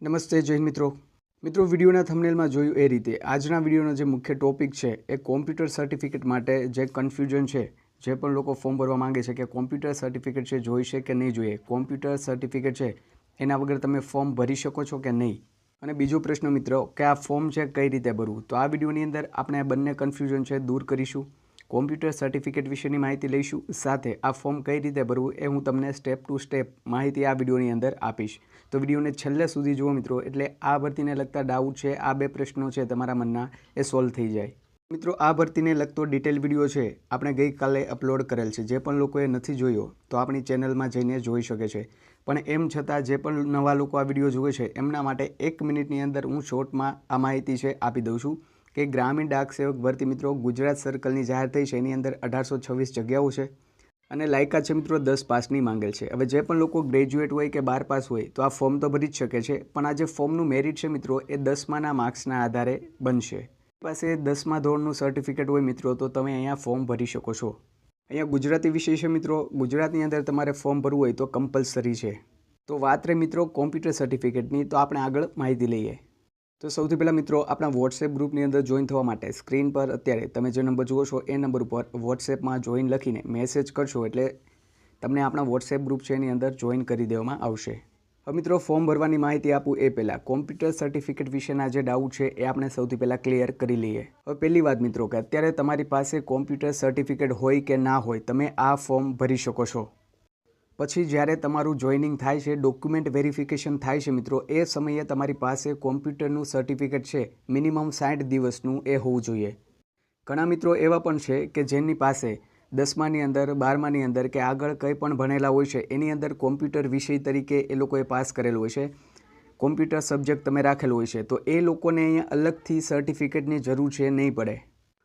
નમસ્તે જય હિન્દ મિત્રો વિડીયોના થંબનેલમાં જોયું એ રીતે આજના વિડીયોનો જે મુખ્ય ટોપિક છે એ કોમ્પ્યુટર સર્ટિફિકેટ માટે જે કન્ફ્યુઝન છે, જે પણ લોકો ફોર્મ ભરવા માંગે છે કે કોમ્પ્યુટર સર્ટિફિકેટ છે જોઈશે કે નહીં જોઈએ, કોમ્પ્યુટર સર્ટિફિકેટ છે એના વગર તમે ફોર્મ ભરી શકો છો કે નહીં, અને બીજો પ્રશ્ન મિત્રો કે આ ફોર્મ છે કઈ રીતે ભરવું, તો આ વિડીયોની અંદર આપણે આ બંને કન્ફ્યુઝન છે દૂર કરીશું. કોમ્પ્યુટર સર્ટિફિકેટ વિશેની માહિતી લઈશું, સાથે આ ફોર્મ કઈ રીતે ભરવું એ હું તમને સ્ટેપ ટુ સ્ટેપ માહિતી આ વિડીયોની અંદર આપીશ. તો વિડીયોને છેલ્લે સુધી જુઓ મિત્રો, એટલે આ ભરતીને લગતા ડાઉટ છે, આ બે પ્રશ્નો છે તમારા મનના એ સોલ્વ થઈ જાય. મિત્રો આ ભરતીને લગતો ડિટેલ વિડીયો છે આપણે ગઈકાલે અપલોડ કરેલ છે, જે પણ લોકોએ નથી જોયો તો આપણી ચેનલમાં જઈને જોઈ શકે છે. પણ એમ છતાં જે પણ નવા લોકો આ વિડીયો જુએ છે એમના માટે 1 મિનિટની અંદર હું શોર્ટમાં આ માહિતી છે આપી દઉં છું કે ગ્રામીણ ડાક સેવક ભરતી મિત્રો ગુજરાત સર્કલની જાહેર થઈ છે, એની અંદર 1826 જગ્યાઓ છે અને લાયકાત છે મિત્રો 10 પાસની માંગેલ છે. હવે જે પણ લોકો ગ્રેજ્યુએટ હોય કે 12 પાસ હોય તો આ ફોર્મ તો ભરી જ શકે છે, પણ આ જે ફોર્મનું મેરિટ છે મિત્રો એ 10માના માર્ક્સના આધારે બનશે. પાસે 10મા ધોરણનું સર્ટિફિકેટ હોય મિત્રો તો તમે અહીંયા ફોર્મ ભરી શકો છો. અહીંયા ગુજરાતી વિષય છે મિત્રો, ગુજરાતની અંદર તમારે ફોર્મ ભરવું હોય તો કમ્પલસરી છે. તો વાત રહી મિત્રો કોમ્પ્યુટર સર્ટિફિકેટની, તો આપણે આગળ માહિતી લઈએ. તો સૌથી પહેલાં મિત્રો આપણા વોટ્સએપ ગ્રુપની અંદર જોઈન થવા માટે સ્ક્રીન પર અત્યારે તમે જે નંબર જુઓ છો એ નંબર ઉપર વોટ્સએપમાં જોઈન લખીને મેસેજ કરશો એટલે તમને આપણા વોટ્સએપ ગ્રુપ છે એની અંદર જોઈન કરી દેવામાં આવશે. હવે મિત્રો ફોર્મ ભરવાની માહિતી આપું એ પહેલાં કોમ્પ્યુટર સર્ટિફિકેટ વિશેના જે ડાઉટ છે એ આપણે સૌથી પહેલાં ક્લિયર કરી લઈએ. હવે પહેલી વાત મિત્રો કે અત્યારે તમારી પાસે કોમ્પ્યુટર સર્ટિફિકેટ હોય કે ના હોય તમે આ ફોર્મ ભરી શકો છો. પછી જ્યારે તમારું જોઈનિંગ થાય છે, ડોક્યુમેન્ટ વેરિફિકેશન થાય છે મિત્રો, એ સમયે તમારી પાસે કોમ્પ્યુટરનું સર્ટિફિકેટ છે મિનિમમ 60 દિવસનું એ હોવું જોઈએ. ઘણા મિત્રો એવા પણ છે કે જેની પાસે 10માની અંદર 12માની અંદર કે આગળ કંઈ પણ ભણેલા હોય છે, એની અંદર કોમ્પ્યુટર વિષય તરીકે એ લોકોએ પાસ કરેલું હોય છે, કોમ્પ્યુટર સબ્જેક્ટ તમે રાખેલું હોય છે, તો એ લોકોને અહીંયા અલગથી સર્ટિફિકેટની જરૂર છે નહીં પડે.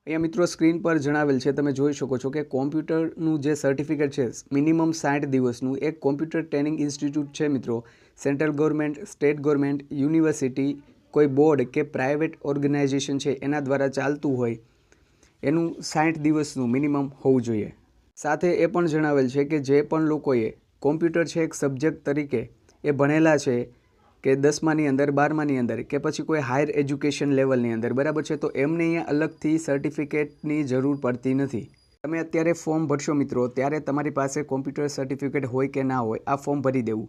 અહીંયા મિત્રો સ્ક્રીન પર જણાવેલ છે, તમે જોઈ શકો છો કે કોમ્પ્યુટરનું જે સર્ટિફિકેટ છે મિનિમમ 60 દિવસનું એક કોમ્પ્યુટર ટ્રેનિંગ ઇન્સ્ટિટ્યૂટ છે મિત્રો, central government, state government, university, કોઈ બોર્ડ કે પ્રાઇવેટ ઓર્ગેનાઇઝેશન છે એના દ્વારા ચાલતું હોય એનું 60 દિવસનું મિનિમમ હોવું જોઈએ. સાથે એ પણ જણાવેલ છે કે જે પણ લોકોએ કોમ્પ્યુટર છે એક સબ્જેક્ટ તરીકે એ ભણેલા છે કે 10માની અંદર 12માની અંદર કે પછી કોઈ હાયર એજ્યુકેશન લેવલની અંદર, બરાબર છે, તો એમને અહીંયા અલગથી સર્ટિફિકેટની જરૂર પડતી નથી. તમે અત્યારે ફોર્મ ભરશો મિત્રો ત્યારે તમારી પાસે કોમ્પ્યુટર સર્ટિફિકેટ હોય કે ના હોય આ ફોર્મ ભરી દેવું.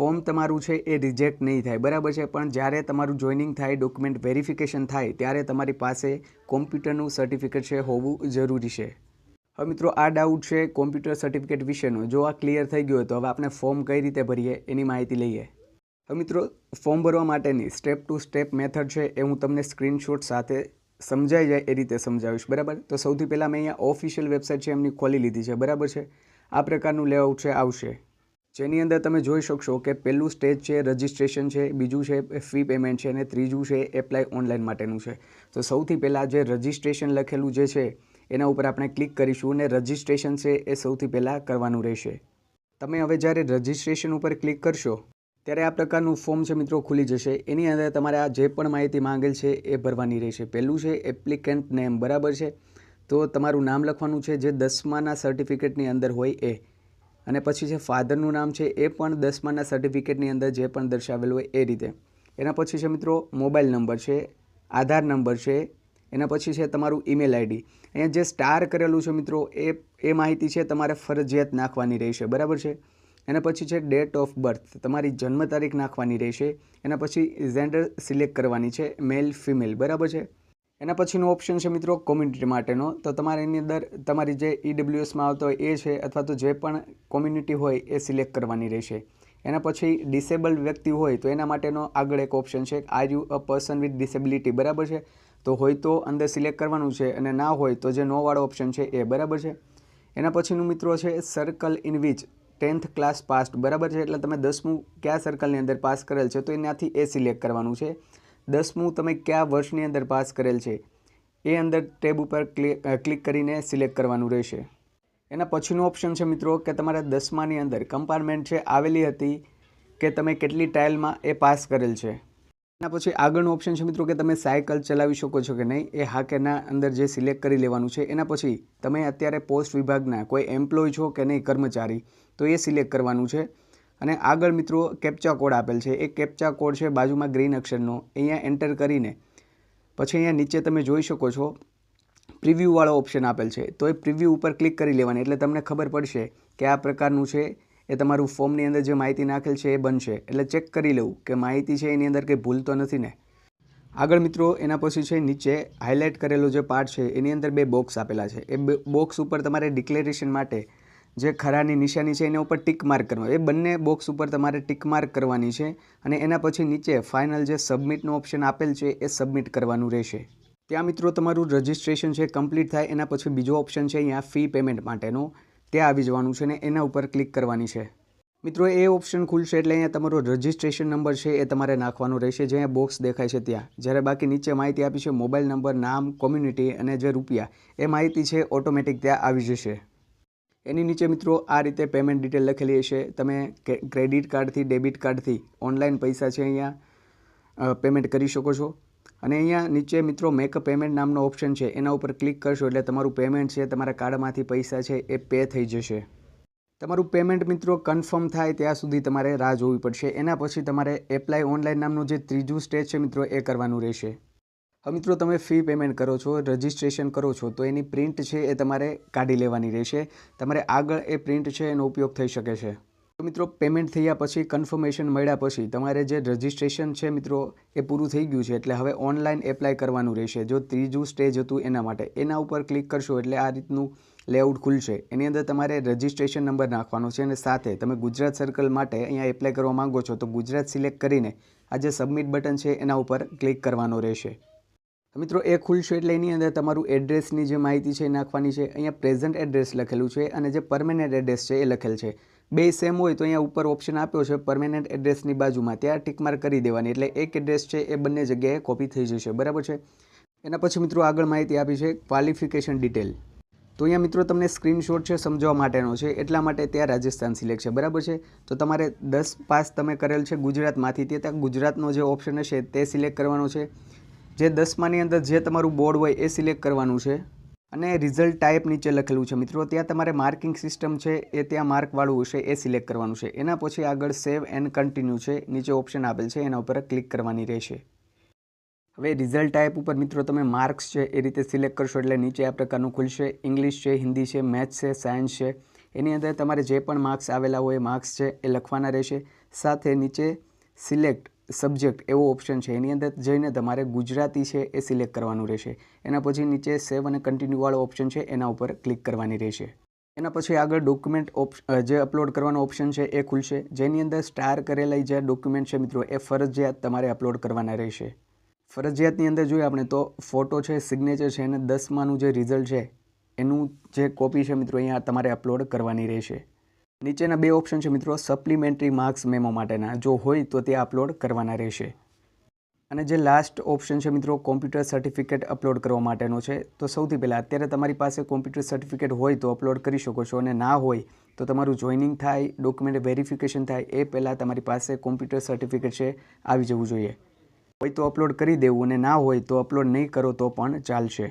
ફોર્મ તમારું છે એ રિજેક્ટ નહીં થાય, બરાબર છે, પણ જ્યારે તમારું જોઈનિંગ થાય, ડોક્યુમેન્ટ વેરિફિકેશન થાય ત્યારે તમારી પાસે કોમ્પ્યુટરનું સર્ટિફિકેટ છે હોવું જરૂરી છે. હવે મિત્રો આ ડાઉટ છે કોમ્પ્યુટર સર્ટિફિકેટ વિશેનો, જો આ ક્લિયર થઈ ગયો તો હવે આપણે ફોર્મ કઈ રીતે ભરીએ એની માહિતી લઈએ. હવે મિત્રો ફોર્મ ભરવા માટેની સ્ટેપ ટુ સ્ટેપ મેથડ છે એ હું તમને સ્ક્રીનશોટ સાથે સમજાઈ જાય એ રીતે સમજાવીશ, બરાબર. તો સૌથી પહેલાં મેં અહીંયા ઓફિશિયલ વેબસાઇટ છે એમની ખોલી લીધી છે, બરાબર છે. આ પ્રકારનું લેઆઉટ છે આવશે, જેની અંદર તમે જોઈ શકશો કે પહેલું સ્ટેજ છે રજિસ્ટ્રેશન છે, બીજું છે ફી પેમેન્ટ છે અને ત્રીજું છે એપ્લાય ઓનલાઈન માટેનું છે. તો સૌથી પહેલાં જે રજિસ્ટ્રેશન લખેલું જે છે એના ઉપર આપણે ક્લિક કરીશું અને રજિસ્ટ્રેશન છે એ સૌથી પહેલાં કરવાનું રહેશે. તમે હવે જ્યારે રજિસ્ટ્રેશન ઉપર ક્લિક કરશો ત્યારે આ પ્રકારનું ફોર્મ છે મિત્રો ખુલી જશે. એની અંદર તમારે આ જે પણ માહિતી માંગેલ છે એ ભરવાની રહેશે. પહેલું છે એપ્લિકન્ટ નેમ, બરાબર છે, તો તમારું નામ લખવાનું છે જે 10માના સર્ટિફિકેટની અંદર હોય એ, અને પછી છે ફાધરનું નામ છે એ પણ 10માના સર્ટિફિકેટની અંદર જે પણ દર્શાવેલું હોય એ રીતે. એના પછી છે મિત્રો મોબાઈલ નંબર છે, આધાર નંબર છે, એના પછી છે તમારું ઈમેલ આઈડી. અહીંયા જે સ્ટાર કરેલું છે મિત્રો એ માહિતી છે તમારે ફરજિયાત નાખવાની રહેશે, બરાબર છે. એના પછી છે ડેટ ઓફ બર્થ, તમારી જન્મ તારીખ નાખવાની રહેશે. એના પછી જેન્ડર સિલેક્ટ કરવાની છે, મેલ ફિમેલ, બરાબર છે. એના પછીનો ઓપ્શન છે મિત્રો કોમ્યુનિટી માટેનો, તો તમારે એની અંદર તમારી જે EWSમાં આવતો હોય એ છે અથવા તો જે પણ કોમ્યુનિટી હોય એ સિલેક્ટ કરવાની રહેશે. એના પછી ડિસેબલ્ડ વ્યક્તિ હોય તો એના માટેનો આગળ એક ઓપ્શન છે are you a person with disability, બરાબર છે, તો હોય તો અંદર સિલેક્ટ કરવાનું છે અને ના હોય તો જે નો વાળો ઓપ્શન છે એ, બરાબર છે. એના પછીનું મિત્રો છે circle in which 10th class passed, બરાબર છે, એટલે તમે 10મું કયા સર્કલની અંદર પાસ કરેલ છે તો એનાથી એ સિલેક્ટ કરવાનું છે. 10મું તમે કયા વર્ષની અંદર પાસ કરેલ છે એ અંદર ટેબ ઉપર ક્લિક કરીને સિલેક્ટ કરવાનું રહેશે. એના પછીનો ઓપ્શન છે મિત્રો કે તમારા 10માની અંદર કમ્પાર્ટમેન્ટ છે આવેલી હતી કે તમે કેટલી ટાઇલમાં એ પાસ કરેલ છે. એના પછી આગળનું ઓપ્શન છે મિત્રો કે તમે સાયકલ ચલાવી શકો છો કે નહીં, એ હા કે ના અંદર જે સિલેક્ટ કરી લેવાનું છે. એના પછી તમે અત્યારે પોસ્ટ વિભાગના કોઈ એમ્પ્લોય છો કે નહીં, કર્મચારી, તો એ સિલેક્ટ કરવાનું છે. અને આગળ મિત્રો કેપ્ચા કોડ આપેલ છે, એ કેપ્ચા કોડ છે બાજુમાં ગ્રીન અક્ષરનો, અહીંયા એન્ટર કરીને પછી અહીંયા નીચે તમે જોઈ શકો છો પ્રિવ્યૂવાળો ઓપ્શન આપેલ છે, તો એ પ્રિવ્યૂ ઉપર ક્લિક કરી લેવાની, એટલે તમને ખબર પડશે કે આ પ્રકારનું છે એ તમારું ફોર્મની અંદર જે માહિતી નાખેલ છે એ બનશે. એટલે ચેક કરી લેવું કે માહિતી છે એની અંદર કંઈ ભૂલ તો નથી ને. આગળ મિત્રો એના પછી છે નીચે હાઇલાઇટ કરેલો જે પાર્ટ છે એની અંદર 2 બોક્સ આપેલા છે, એ બોક્સ ઉપર તમારે ડિક્લેરેશન માટે જે ખરાની નિશાની છે એના ઉપર ટિક માર્ક કરવાનું, એ બંને બોક્સ ઉપર તમારે ટિક માર્ક કરવાની છે અને એના પછી નીચે ફાઇનલ જે સબમિટનો ઓપ્શન આપેલ છે એ સબમિટ કરવાનું રહેશે. ત્યાં મિત્રો તમારું રજિસ્ટ્રેશન છે કમ્પ્લીટ થાય એના પછી બીજો ઓપ્શન છે અહીંયા ફી પેમેન્ટ માટેનો, ત્યાં આવી જવાનું છે ને એના ઉપર ક્લિક કરવાની છે. મિત્રો એ ઓપ્શન ખુલશે એટલે અહીંયા તમારો રજિસ્ટ્રેશન નંબર છે એ તમારે નાખવાનો રહેશે, જે અહીંયા બોક્સ દેખાય છે ત્યાં. જ્યારે બાકી નીચે માહિતી આપી છે મોબાઈલ નંબર, નામ, કોમ્યુનિટી અને જે રૂપિયા એ માહિતી છે ઓટોમેટિક ત્યાં આવી જશે. એની નીચે મિત્રો આ રીતે પેમેન્ટ ડિટેલ લખેલી હશે, તમે ક્રેડિટ કાર્ડથી, ડેબિટ કાર્ડથી ઓનલાઈન પૈસા છે અહીંયા પેમેન્ટ કરી શકો છો. અને અહીંયા નીચે મિત્રો મેક અ પેમેન્ટ નામનો ઓપ્શન છે, એના ઉપર ક્લિક કરશો એટલે તમારું પેમેન્ટ છે તમારા કાર્ડમાંથી પૈસા છે એ પે થઈ જશે. તમારું પેમેન્ટ મિત્રો કન્ફર્મ થાય ત્યાં સુધી તમારે રાહ જોવી પડશે. એના પછી તમારે એપ્લાય ઓનલાઈન નામનું જે ત્રીજું સ્ટેજ છે મિત્રો એ કરવાનું રહેશે. હવે મિત્રો તમે ફી પેમેન્ટ કરો છો, રજિસ્ટ્રેશન કરો છો તો એની પ્રિન્ટ છે એ તમારે કાઢી લેવાની રહેશે. તમારે આગળ એ પ્રિન્ટ છે એનો ઉપયોગ થઈ શકે છે. તો મિત્રો પેમેન્ટ થયા પછી, કન્ફર્મેશન મળ્યા પછી તમારે જે રજિસ્ટ્રેશન છે મિત્રો એ પૂરું થઈ ગયું છે, એટલે હવે ઓનલાઈન એપ્લાય કરવાનું રહેશે. જો ત્રીજું સ્ટેજ હતું એના માટે, એના ઉપર ક્લિક કરશો એટલે આ રીતનું લેઆઉટ ખુલશે. એની અંદર તમારે રજિસ્ટ્રેશન નંબર નાખવાનો છે અને સાથે તમે ગુજરાત સર્કલ માટે અહીંયા એપ્લાય કરવા માંગો છો તો ગુજરાત સિલેક્ટ કરીને આ જે સબમિટ બટન છે એના ઉપર ક્લિક કરવાનો રહેશે. મિત્રો એ ખુલશે એટલે એની અંદર તમારું એડ્રેસની જે માહિતી છે એ નાખવાની છે. અહીંયા પ્રેઝન્ટ એડ્રેસ લખેલું છે અને જે પરમેનન્ટ એડ્રેસ છે એ લખેલ છે. બે સેમ હોય તો અહીંયા ઉપર ઓપ્શન આપ્યો છે પરમેનન્ટ એડ્રેસની બાજુમાં, ત્યાં ટિક માર્ક કરી દેવાની, એટલે એક એડ્રેસ છે એ બંને જગ્યાએ કોપી થઈ જશે. બરાબર છે. એના પછી મિત્રો આગળ માહિતી આપી છે ક્વોલિફિકેશન ડિટેલ. તો અહીંયા મિત્રો તમને સ્ક્રીનશોટ છે સમજાવવા માટેનો છે, એટલા માટે ત્યાં રાજસ્થાન સિલેક્ટ છે. બરાબર છે. તો તમારે 10 પાસ તમે કરેલ છે ગુજરાતમાંથી, તે ત્યાં ગુજરાતનો જે ઓપ્શન હશે તે સિલેક્ટ કરવાનો છે. જે 10માની અંદર જે તમારું બોર્ડ હોય એ સિલેક્ટ કરવાનું છે. અને રિઝલ્ટ ટાઈપ નીચે લખેલું છે મિત્રો, ત્યાં તમારે માર્કિંગ સિસ્ટમ છે એ ત્યાં માર્કવાળું હશે એ સિલેક્ટ કરવાનું છે. એના પછી આગળ સેવ એન્ડ કન્ટિન્યુ છે, નીચે ઓપ્શન આપેલ છે એના ઉપર ક્લિક કરવાની રહેશે. હવે રિઝલ્ટ ટાઈપ ઉપર મિત્રો તમે માર્ક્સ છે એ રીતે સિલેક્ટ કરશો એટલે નીચે આ પ્રકારનું ખુલશે. ઇંગ્લિશ છે, હિન્દી છે, મેથ્સ છે, સાયન્સ છે, એની અંદર તમારે જે પણ માર્ક્સ આવેલા હોય માર્ક્સ છે એ લખવાના રહેશે. સાથે નીચે સિલેક્ટ સબ્જેક્ટ એવો ઓપ્શન છે, એની અંદર જઈને તમારે ગુજરાતી છે એ સિલેક્ટ કરવાનું રહેશે. એના પછી નીચે સેવ અને કન્ટિન્યુવાળો ઓપ્શન છે એના ઉપર ક્લિક કરવાની રહેશે. એના પછી આગળ ડોક્યુમેન્ટ જે અપલોડ કરવાનો ઓપ્શન છે એ ખુલશે, જેની અંદર સ્ટાર કરેલા જે ડોક્યુમેન્ટ છે મિત્રો એ ફરજિયાત તમારે અપલોડ કરવાના રહેશે. ફરજિયાતની અંદર જોઈએ આપણે તો ફોટો છે, સિગ્નેચર છે અને 10માનું જે રિઝલ્ટ છે એનું જે કોપી છે મિત્રો અહીંયા તમારે અપલોડ કરવાની રહેશે. નીચેના 2 ઓપ્શન છે મિત્રો સપ્લિમેન્ટરી માર્ક્સ મેમો માટેના, જો હોય તો તે અપલોડ કરવાના રહેશે. અને જે લાસ્ટ ઓપ્શન છે મિત્રો કોમ્પ્યુટર સર્ટિફિકેટ અપલોડ કરવા માટેનો છે. તો સૌથી પહેલાં અત્યારે તમારી પાસે કોમ્પ્યુટર સર્ટિફિકેટ હોય તો અપલોડ કરી શકો છો, અને ના હોય તો તમારું જોઈનિંગ થાય, ડોક્યુમેન્ટ વેરિફિકેશન થાય એ પહેલાં તમારી પાસે કોમ્પ્યુટર સર્ટિફિકેટ છે આવી જવું જોઈએ. હોય તો અપલોડ કરી દેવું અને ના હોય તો અપલોડ નહીં કરો તો પણ ચાલશે.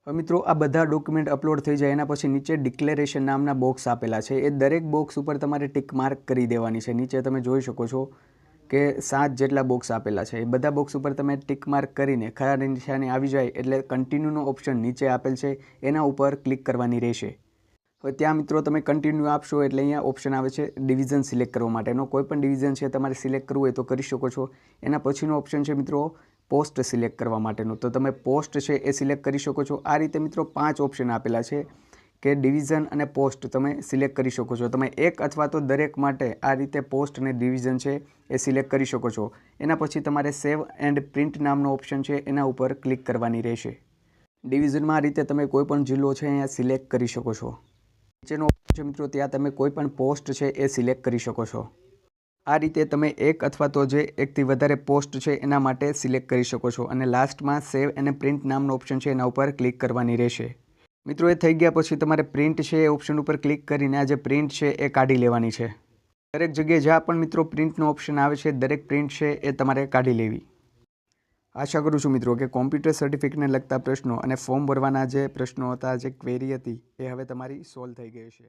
હવે મિત્રો આ બધા ડોક્યુમેન્ટ અપલોડ થઈ જાય એના પછી નીચે ડિક્લેરેશન નામના બોક્સ આપેલા છે, એ દરેક બોક્સ ઉપર તમારે ટિક માર્ક કરી દેવાની છે. નીચે તમે જોઈ શકો છો કે 7 જેટલા બોક્સ આપેલા છે, એ બધા બોક્સ ઉપર તમે ટિક માર્ક કરીને ખરાની નિશાની આવી જાય એટલે કન્ટિન્યુનો ઓપ્શન નીચે આપેલ છે એના ઉપર ક્લિક કરવાની રહેશે. હવે ત્યાં મિત્રો તમે કન્ટિન્યુ આપશો એટલે અહીંયા ઓપ્શન આવે છે ડિવિઝન સિલેક્ટ કરવા માટેનો. કોઈ પણ ડિવિઝન છે તમારે સિલેક્ટ કરવું હોય તો કરી શકો છો. એના પછીનો ઓપ્શન છે મિત્રો પોસ્ટ સિલેક્ટ કરવા માટેનું, તો તમે પોસ્ટ છે એ સિલેક્ટ કરી શકો છો. આ રીતે મિત્રો 5 ઓપ્શન આપેલા છે કે ડિવિઝન અને પોસ્ટ તમે સિલેક્ટ કરી શકો છો. તમે એક અથવા તો દરેક માટે આ રીતે પોસ્ટ અને ડિવિઝન છે એ સિલેક્ટ કરી શકો છો. એના પછી તમારે સેવ એન્ડ પ્રિન્ટ નામનો ઓપ્શન છે એના ઉપર ક્લિક કરવાની રહેશે. ડિવિઝનમાં આ રીતે તમે કોઈ પણ જિલ્લો છે અહીંયા સિલેક્ટ કરી શકો છો. નીચેનો ઓપ્શન છે મિત્રો, ત્યાં તમે કોઈ પણ પોસ્ટ છે એ સિલેક્ટ કરી શકો છો. આ રીતે તમે એક અથવા તો જે એકથી વધારે પોસ્ટ છે એના માટે સિલેક્ટ કરી શકો છો. અને લાસ્ટમાં સેવ અને પ્રિન્ટ નામનો ઓપ્શન છે એના ઉપર ક્લિક કરવાની રહેશે. મિત્રો એ થઈ ગયા પછી તમારે પ્રિન્ટ છે એ ઓપ્શન ઉપર ક્લિક કરીને આ જે પ્રિન્ટ છે એ કાઢી લેવાની છે. દરેક જગ્યાએ જ્યાં પણ મિત્રો પ્રિન્ટનો ઓપ્શન આવે છે દરેક પ્રિન્ટ છે એ તમારે કાઢી લેવી. આશા કરું છું મિત્રો કે કોમ્પ્યુટર સર્ટિફિકેટને લગતા પ્રશ્નો અને ફોર્મ ભરવાના જે પ્રશ્નો હતા, જે ક્વેરી હતી એ હવે તમારી સોલ્વ થઈ ગઈ છે.